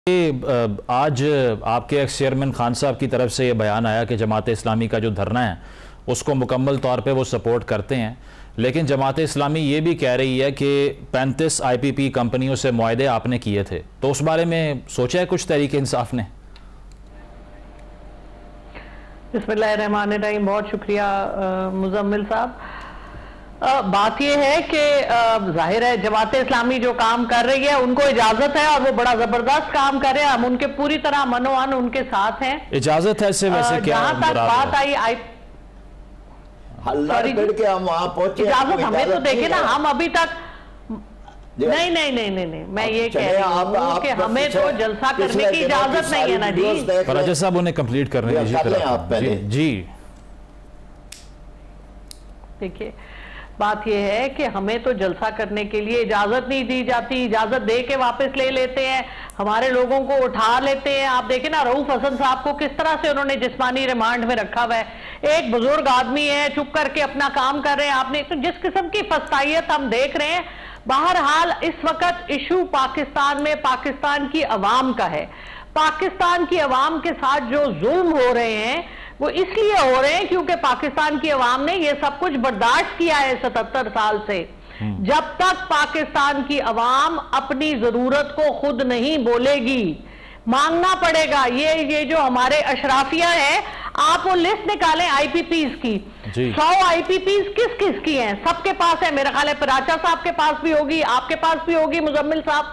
आज आपके x chairman Khan साहब की तरफ से ये बयान आया कि जमात इस्लामी का जो धरना है उसको मुकम्मल तौर पे वो सपोर्ट करते हैं, लेकिन जमात इस्लामी ये भी कह रही है कि 35 IPP कंपनियों से मुआहदे आपने किए थे, तो उस बारे में सोचा है कुछ तहरीक इंसाफ ने? बिस्मिल्लाहिर्रहमानिर्रहीम, बहुत शुक्रिया मुजम्मिल साहब। बात यह है कि जाहिर है जमात इस्लामी जो काम कर रही है उनको इजाजत है और वो बड़ा जबरदस्त काम कर रहे हैं, हम उनके पूरी तरह मनोअन उनके साथ हैं। इजाजत है इससे वैसे क्या तक बात आई के हम वहां पहुंचे, इजाजत हमें तो देखे ना, हम अभी तक नहीं, मैं ये कह रही हूं कि हमें तो जलसा करने की इजाजत नहीं है ना जी। फराजा साहब उन्हें कंप्लीट करने दीजिए जी। देखिए बात यह है कि हमें तो जलसा करने के लिए इजाजत नहीं दी जाती, इजाजत दे के वापस ले लेते हैं, हमारे लोगों को उठा लेते हैं। आप देखें ना रऊफ हसन साहब को किस तरह से उन्होंने जिस्मानी रिमांड में रखा हुआ है। एक बुजुर्ग आदमी है, चुप करके अपना काम कर रहे हैं। आपने तो जिस किस्म की फस्तायत हम देख रहे हैं। बहरहाल इस वक्त इशू पाकिस्तान में पाकिस्तान की अवाम का है। पाकिस्तान की अवाम के साथ जो जुल्म हो रहे हैं वो इसलिए हो रहे हैं क्योंकि पाकिस्तान की अवाम ने ये सब कुछ बर्दाश्त किया है 77 साल से। जब तक पाकिस्तान की अवाम अपनी जरूरत को खुद नहीं बोलेगी, मांगना पड़ेगा। ये जो हमारे अशराफिया है, आप वो लिस्ट निकालें IPPs की, 100 IPPs किस किस की हैं, सबके पास है। मेरा ख्याल है पराचा साहब के पास भी होगी, आपके पास भी होगी मुजम्मिल साहब।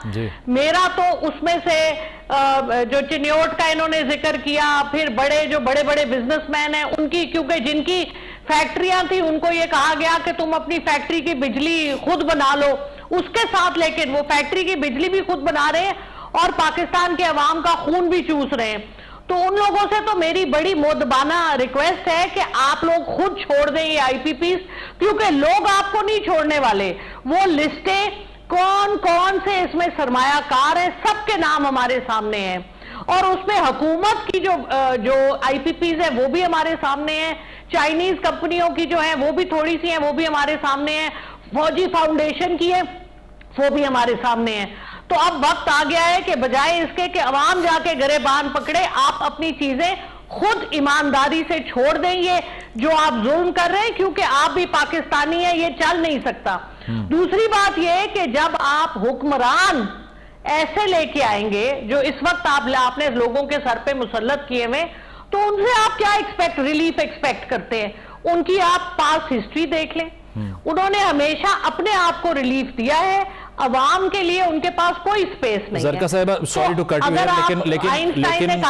मेरा तो उसमें से जो चिन्योट का इन्होंने जिक्र किया, फिर जो बड़े बड़े बिजनेसमैन हैं उनकी, क्योंकि जिनकी फैक्ट्रियां थी उनको ये कहा गया कि तुम अपनी फैक्ट्री की बिजली खुद बना लो, उसके साथ लेकिन वो फैक्ट्री की बिजली भी खुद बना रहे हैं और पाकिस्तान के अवाम का खून भी चूस रहे हैं। तो उन लोगों से तो मेरी बड़ी मोदबाना रिक्वेस्ट है कि आप लोग खुद छोड़ दें ये IPPs, क्योंकि लोग आपको नहीं छोड़ने वाले। वो लिस्टें कौन कौन से इसमें सरमायाकार है, सबके नाम हमारे सामने हैं और उसमें हुकूमत की जो IPPs है वो भी हमारे सामने है। चाइनीज कंपनियों की जो है वो भी थोड़ी सी है, वो भी हमारे सामने है। फौजी फाउंडेशन की है वो भी हमारे सामने है। तो अब वक्त आ गया है कि बजाय इसके कि अवाम जाके गरेबान पकड़े, आप अपनी चीजें खुद ईमानदारी से छोड़ दें। ये जो आप जुल्म कर रहे हैं, क्योंकि आप भी पाकिस्तानी हैं, ये चल नहीं सकता। दूसरी बात यह है कि जब आप हुक्मरान ऐसे लेके आएंगे जो इस वक्त आपने लोगों के सर पे मुसल्लत किए हुए, तो उनसे आप क्या रिलीफ एक्सपेक्ट करते हैं? उनकी आप पास हिस्ट्री देख लें, उन्होंने हमेशा अपने आप को रिलीफ दिया है, अवाम के लिए उनके पास कोई स्पेस नहीं है। ज़रका साहिबा, सॉरी टू कट यू, लेकिन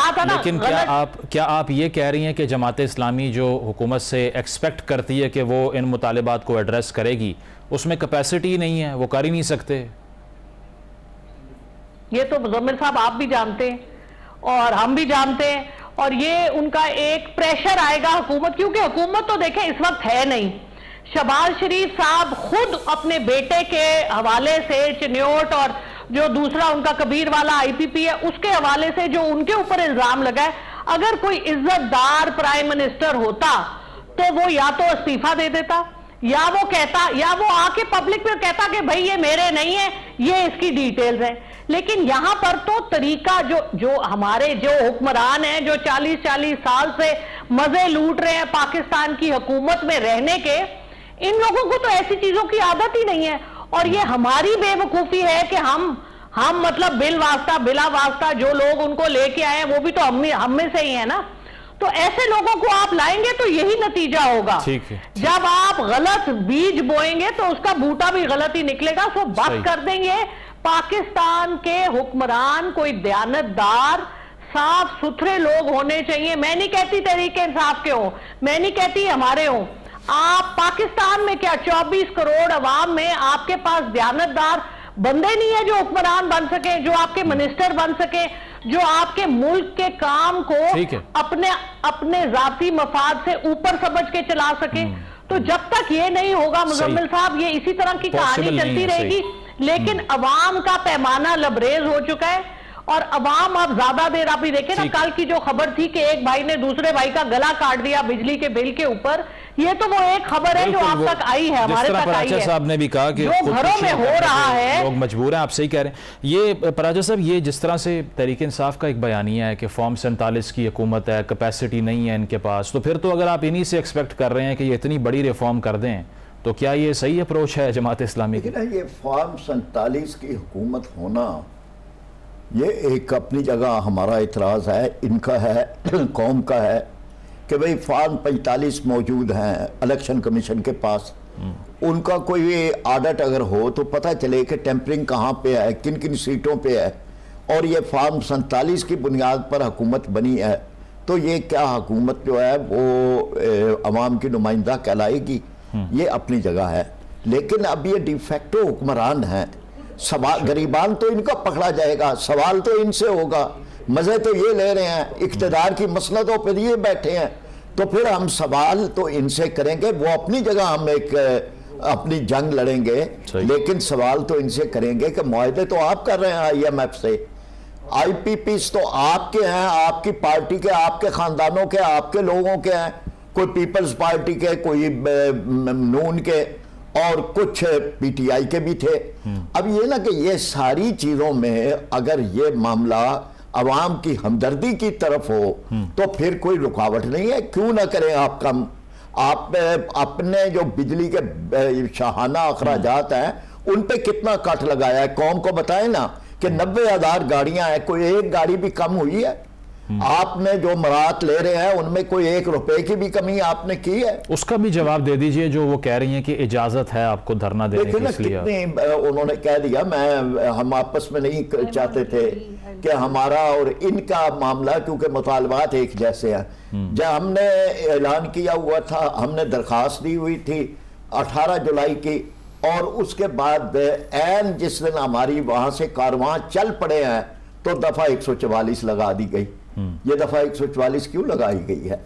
क्या आप ये कह रही हैं कि जमात इस्लामी जो हुकूमत से एक्सपेक्ट करती है कि वो इन मुतालिबात को एड्रेस करेगी, उसमें कैपेसिटी नहीं है, वो कर ही नहीं सकते? ये तो मुजम्मिल साहब आप भी जानते हैं और हम भी जानते हैं, और ये उनका एक प्रेशर आएगा हुकूमत, क्योंकि हुकूमत तो देखें इस वक्त है नहीं। शहबाज शरीफ साहब खुद अपने बेटे के हवाले से चिन्योट और जो दूसरा उनका कबीर वाला IPP है उसके हवाले से जो उनके ऊपर इल्जाम लगा है, अगर कोई इज्जतदार प्राइम मिनिस्टर होता तो वो या तो इस्तीफा दे देता, या वो कहता, या वो आके पब्लिक में कहता कि भाई ये मेरे नहीं है, ये इसकी डिटेल्स है। लेकिन यहां पर तो तरीका जो हमारे जो हुक्मरान हैं, जो 40-40 साल से मजे लूट रहे हैं पाकिस्तान की हुकूमत में रहने के, इन लोगों को तो ऐसी चीजों की आदत ही नहीं है। और ये हमारी बेवकूफी है कि हम मतलब बिला वास्ता जो लोग उनको लेके आए हैं वो भी तो हम में से ही है ना। तो ऐसे लोगों को आप लाएंगे तो यही नतीजा होगा। जब आप गलत बीज बोएंगे तो उसका बूटा भी गलत ही निकलेगा। सो बस कर देंगे। पाकिस्तान के हुक्मरान कोई दयानतदार साफ सुथरे लोग होने चाहिए। मैं नहीं कहती तहरीक इंसाफ के हो, मैं नहीं कहती हमारे हो। आप पाकिस्तान में क्या 24 करोड़ अवाम में आपके पास दयानतदार बंदे नहीं है जो हुक्मरान बन सके, जो आपके मिनिस्टर बन सके, जो आपके मुल्क के काम को अपने जाती मफाद से ऊपर समझ के चला सके। तो जब तक ये नहीं होगा मुजम्मिल साहब, ये इसी तरह की कहानी चलती रहेगी। लेकिन अवाम का पैमाना लबरेज हो चुका है और अवाम अब ज्यादा देर, आप ही देखें ना कल की जो खबर थी कि एक भाई ने दूसरे भाई का गला काट दिया बिजली के बिल के ऊपर, ये तो वो एक खबर है जो आप तक आई है, हमारे तक आई है। साहब ने भी कहा कि जो घरों में हो रहा है लोग मजबूर हैं, आप सही कह रहे हैं। ये पराजा साहब, ये जिस तरह से तहरीक इंसाफ का एक बयानिया है कि फॉर्म 47 की हुकूमत है, कैपेसिटी नहीं है इनके पास, तो फिर तो अगर आप इन्हीं से एक्सपेक्ट कर रहे हैं कि ये इतनी बड़ी रिफॉर्म कर दें, तो क्या ये सही अप्रोच है जमात इस्लामी की? ये फॉर्म 47 की हुकूमत होना, ये एक अपनी जगह हमारा इतराज़ है, इनका है, कौम का है कि भाई फॉर्म 45 मौजूद हैं इलेक्शन कमीशन के पास। उनका कोई ऑडिट अगर हो तो पता चले कि टेम्परिंग कहाँ पे है, किन किन सीटों पे है, और ये फॉर्म 47 की बुनियाद पर हुकूमत बनी है, तो ये क्या हुकूमत जो है वो अवाम की नुमाइंदा कहलाएगी? ये अपनी जगह है। लेकिन अब ये डिफेक्टो हुक्मरान हैं, सवाल गरीबान तो इनका पकड़ा जाएगा, सवाल तो इनसे होगा। मजे तो ये ले रहे हैं, इख्तिदार की मसनदों पर ये बैठे हैं, तो फिर हम सवाल तो इनसे करेंगे। वो अपनी जगह हम एक अपनी जंग लड़ेंगे, लेकिन सवाल तो इनसे करेंगे कि मुआहदे तो आप कर रहे हैं IMF से, IPPs तो आपके हैं, आपकी पार्टी के, आपके खानदानों के, आपके लोगों के हैं, कोई पीपल्स पार्टी के, कोई नून के, और कुछ PTI के भी थे। अब ये ना कि ये सारी चीजों में अगर ये मामला अवाम की हमदर्दी की तरफ हो तो फिर कोई रुकावट नहीं है। क्यों ना करें आप कम? आप अपने जो बिजली के शाहाना अखराजात हैं उन पे कितना कट लगाया है, कौम को बताएं ना कि 90,000 गाड़ियां हैं, कोई एक गाड़ी भी कम हुई है? आपने जो मरात ले रहे हैं उनमें कोई 1 रुपए की भी कमी आपने की है? उसका भी जवाब दे दीजिए जो वो कह रही हैं कि इजाजत है आपको धरना देने की, इसलिए कितनी उन्होंने कह दिया। हम आपस में नहीं चाहते थे कि हमारा और इनका मामला, क्योंकि मुतालबात एक जैसे हैं। जब हमने ऐलान किया हुआ था, हमने दरखास्त दी हुई थी 18 जुलाई की, और उसके बाद ऐन जिस दिन हमारी वहां से कारवां चल पड़े हैं तो दफा 144 लगा दी गई। ये दफा 144 क्यों लगाई गई है?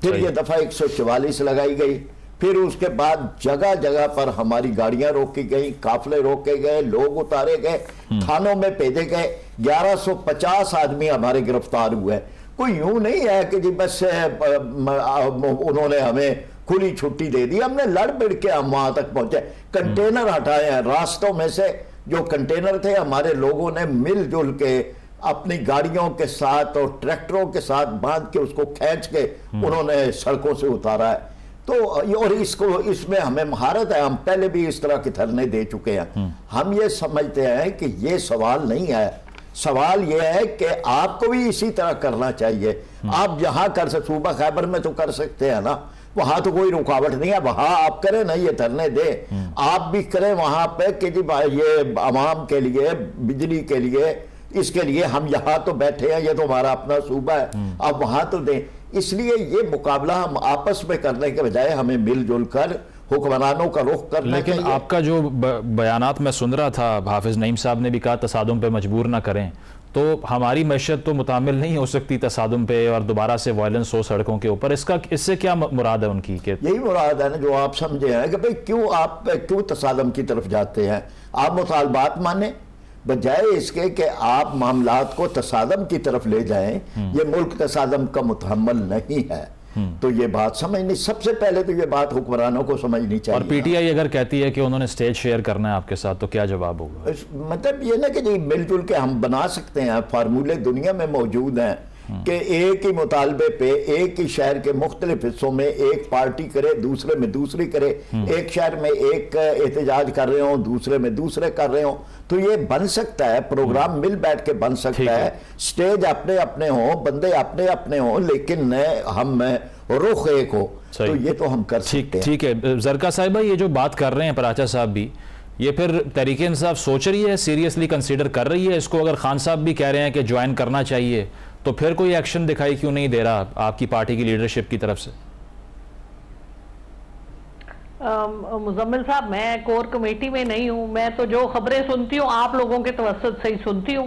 फिर ये दफा 144 लगाई गई, फिर उसके बाद जगह जगह पर हमारी गाड़ियां रोकी गई, काफले रोके गए, लोग उतारे गए, थानों में भेजे गए। 1150 आदमी हमारे गिरफ्तार हुए। कोई यूं नहीं है कि जी बस उन्होंने हमें खुली छुट्टी दे दी, हमने लड़ भिड़ के हम वहां तक पहुंचे। कंटेनर हटाए हैं रास्तों में से, जो कंटेनर थे हमारे लोगों ने मिलजुल के अपनी गाड़ियों के साथ और ट्रैक्टरों के साथ बांध के उसको खींच के उन्होंने सड़कों से उतारा है। तो और इसमें हमें महारत है, हम पहले भी इस तरह के धरने दे चुके हैं। हम ये समझते हैं कि ये सवाल नहीं है, सवाल यह है कि आपको भी इसी तरह करना चाहिए। आप जहां कर सकते, सूबा खैबर में तो कर सकते हैं ना, वहां तो कोई रुकावट नहीं है, वहां आप करें ना, ये धरने दे आप भी करें वहां पे कि जी ये आवाम के लिए, बिजली के लिए, इसके लिए हम यहां तो बैठे हैं, ये तो हमारा अपना सूबा है, आप वहां तो दें। इसलिए ये मुकाबला हम आपस में करने के बजाय हमें मिलजुल कर हुक्मरानों का रुख करना। लेकिन आपका जो बयानात मैं सुन रहा था, हाफिज नईम साहब ने भी कहा तसादुम पे मजबूर ना करें, तो हमारी मैशत तो मुतामिल नहीं हो सकती तसादुम पे और दोबारा से वायलेंस हो सड़कों के ऊपर। इससे क्या मुराद है उनकी? यही मुराद है ना जो आप समझे हैं कि भाई क्यों तसादुम की तरफ जाते हैं? आप मुतालबात माने बजाय इसके कि आप मामलात को तसादम की तरफ ले जाएं। ये मुल्क तसादम का मुतहम्मल नहीं है। तो ये बात समझनी, सबसे पहले तो ये बात हुक्मरानों को समझनी चाहिए। और PTI अगर कहती है कि उन्होंने स्टेज शेयर करना है आपके साथ, तो क्या जवाब होगा? मतलब ये ना कि जी मिलजुल के हम बना सकते हैं, फार्मूले दुनिया में मौजूद हैं कि एक ही मुतालबे पे एक ही शहर के मुख्तलिफ हिस्सों में एक पार्टी करे, दूसरे में दूसरी करे, एक शहर में एक एहतजाज कर रहे हो, दूसरे में दूसरे कर रहे हो, तो ये बन सकता है, प्रोग्राम मिल बैठ के बन सकता है। स्टेज अपने अपने हो, बंदे अपने अपने हो, लेकिन हम रुख एक हो, तो ये तो हम कर सकते हैं। ठीक है जरका साहिबा, ये जो बात कर रहे हैं पराचा साहब भी, ये फिर तहरीक इंसाफ सोच रही है, सीरियसली कंसीडर कर रही है इसको? अगर खान साहब भी कह रहे हैं कि ज्वाइन करना चाहिए, तो फिर कोई एक्शन दिखाई क्यों नहीं दे रहा आपकी पार्टी की लीडरशिप की तरफ से? मुजम्मिल साहब, मैं कोर कमेटी में नहीं हूं, मैं तो जो खबरें सुनती हूं आप लोगों के तवस्सुत से ही सुनती हूं।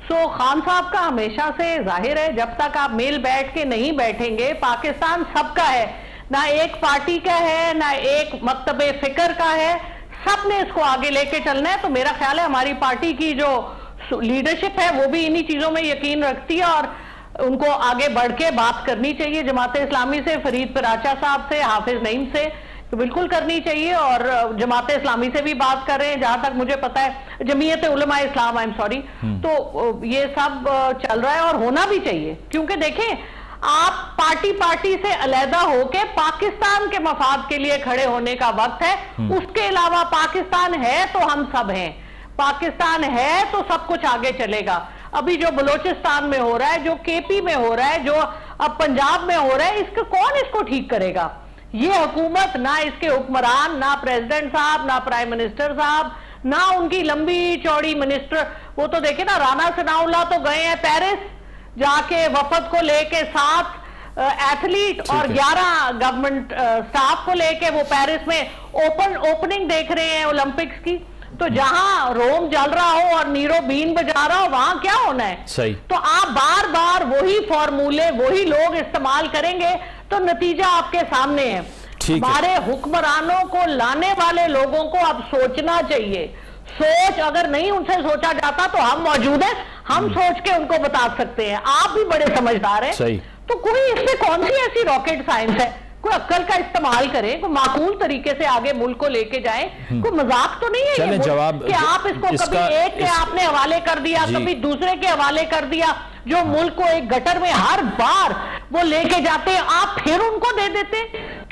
सो खान साहब का हमेशा से जाहिर है, जब तक आप मिल बैठ के नहीं बैठेंगे, पाकिस्तान सबका है, ना एक पार्टी का है, ना एक मकतबे फिक्र का है, सबने इसको आगे लेके चलना है। तो मेरा ख्याल है हमारी पार्टी की जो लीडरशिप है वो भी इन्हीं चीजों में यकीन रखती है और उनको आगे बढ़ के बात करनी चाहिए जमात इस्लामी से, फरीद पिराचा साहब से, हाफिज नईम से, तो बिल्कुल करनी चाहिए। और जमात इस्लामी से भी बात कर रहे हैं, जहां तक मुझे पता है जमीयत उलमा इस्लाम, आई एम सॉरी, तो ये सब चल रहा है और होना भी चाहिए। क्योंकि देखें, आप पार्टी से अलहदा होके पाकिस्तान के मफाद के लिए खड़े होने का वक्त है। उसके अलावा पाकिस्तान है तो हम सब हैं, पाकिस्तान है तो सब कुछ आगे चलेगा। अभी जो बलोचिस्तान में हो रहा है, जो केपी में हो रहा है, जो अब पंजाब में हो रहा है, कौन इसको ठीक करेगा? ये हुकूमत, ना इसके हुक्मरान, ना प्रेसिडेंट साहब, ना प्राइम मिनिस्टर साहब, ना उनकी लंबी चौड़ी मिनिस्टर। वो तो देखे ना, राना सनाउल्लाह तो गए हैं पेरिस, जाके वफद को लेके 7 एथलीट और 11 गवर्नमेंट स्टाफ को लेके वो पेरिस में ओपनिंग देख रहे हैं ओलंपिक्स की। तो जहां रोम जल रहा हो और नीरो बीन बजा रहा हो, वहां क्या होना है? सही। तो आप बार बार वही फॉर्मूले, वही लोग इस्तेमाल करेंगे तो नतीजा आपके सामने है। हमारे हुक्मरानों को लाने वाले लोगों को अब सोचना चाहिए। सोच अगर नहीं उनसे सोचा जाता तो हम मौजूद हैं, हम सोच के उनको बता सकते हैं। आप भी बड़े समझदार हैं। सही। तो कोई इससे कौन सी ऐसी रॉकेट साइंस है? कोई अक्ल का इस्तेमाल करें, कोई माकूल तरीके से आगे मुल्क को लेके जाए। कोई मजाक तो नहीं है ये जवाब कि आप इसको कभी एक के आपने हवाले कर दिया, कभी दूसरे के हवाले कर दिया। जो मुल्क को एक गटर में हर बार वो लेके जाते हैं, आप फिर उनको दे देते।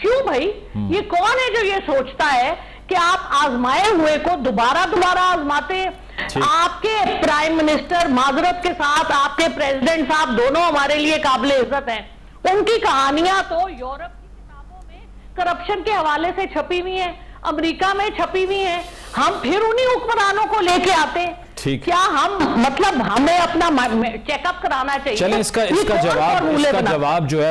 क्यों भाई? ये कौन है जो ये सोचता है कि आप आजमाए हुए को दोबारा आजमाते? आपके प्राइम मिनिस्टर, माजरत के साथ आपके प्रेसिडेंट साहब दोनों हमारे लिए काबिल इज्जत हैं। उनकी कहानियां तो यूरोप करप्शन के हवाले से छपी हुई है, अमेरिका में छपी हुई है। हम फिर उन्हीं हुक्मरानों को लेके आते हैं। क्या हम, मतलब हमें अपना चेकअप कराना चाहिए? चलें, इसका जवाब जो है